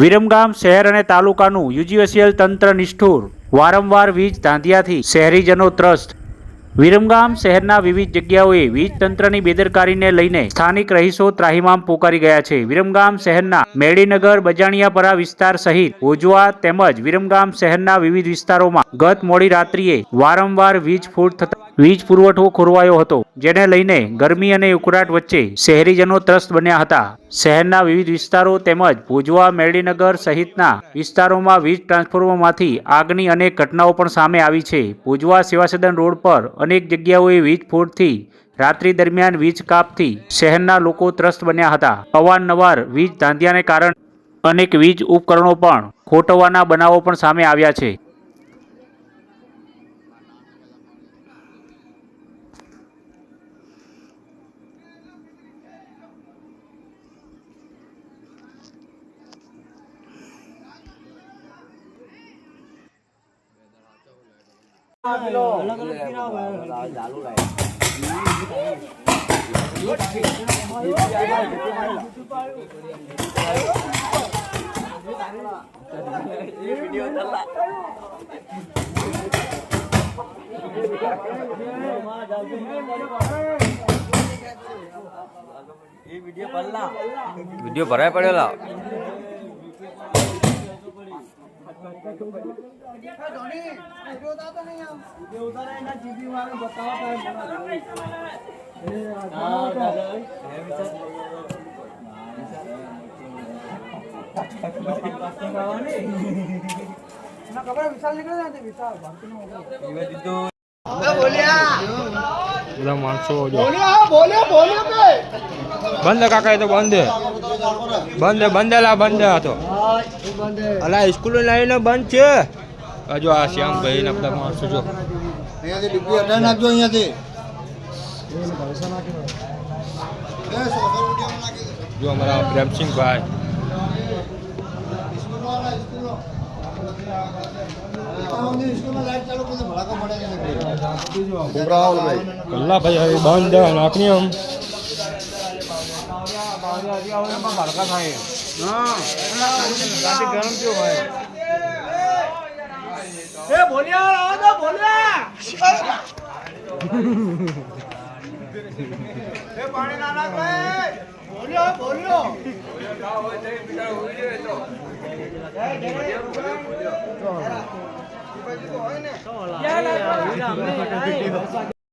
વિરમગામ શહેર અને તાલુકાનું યુજીસીએલ તંત્ર નિષ્ઠુર, વારંવાર વીજ ધાંધિયાથી શહેરીજનો ત્રસ્ત। વિરમગામ શહેરના વિવિધ જગ્યાઓએ વીજ તંત્રની બેદરકારીને લઈને સ્થાનિક રહીશો ત્રાહિમામ પોકારી ગયા છે। વિરમગામ શહેરના મેડીનગર, બજાણિયાપરા વિસ્તાર સહિત ભોજવા તેમજ વિરમગામ શહેરના વિવિધ વિસ્તારોમાં ગત મોડી રાત્રિએ વારંવાર વીજ ફૂટ થતા વીજ પુરવઠો ખોરવાયો હતો, જેને લઈને ગરમી અને ઉકળાટ વચ્ચે શહેરીજનો ત્રસ્ત બન્યા હતા। શહેરના વિવિધ વિસ્તારો તેમજ ભોજવા, મેડીનગર સહિતના વિસ્તારોમાં વીજ ટ્રાન્સફોર્મરમાંથી આગની અનેક ઘટનાઓ પણ સામે આવી છે। ભોજવા સેવાસદન રોડ પર અનેક જગ્યાઓએ વીજ ફોડથી રાત્રિ દરમિયાન વીજ કાપથી શહેરના લોકો ત્રસ્ત બન્યા હતા। અવારનવાર વીજ ધાંધિયાને કારણે અનેક વીજ ઉપકરણો પણ ખોટવાના બનાવો પણ સામે આવ્યા છે। वीडियो भराय पड़ेला બધા માણસો બંધ કાકા એ તો બંધ હતો અલા સ્કૂલ લાવીને બંધ છે। હજુ આ શ્યામભાઈ ને બધા માણસો જો જો અમારા પ્રેમસિંહભાઈ કલ્લા ભાઈ બંધ નાખની આમ ગરમ ક્यों હોય એ બોલ્યા આવો તો બોલ્યા એ પાણી ના નાખ રે બોલ્યો બોલ્યો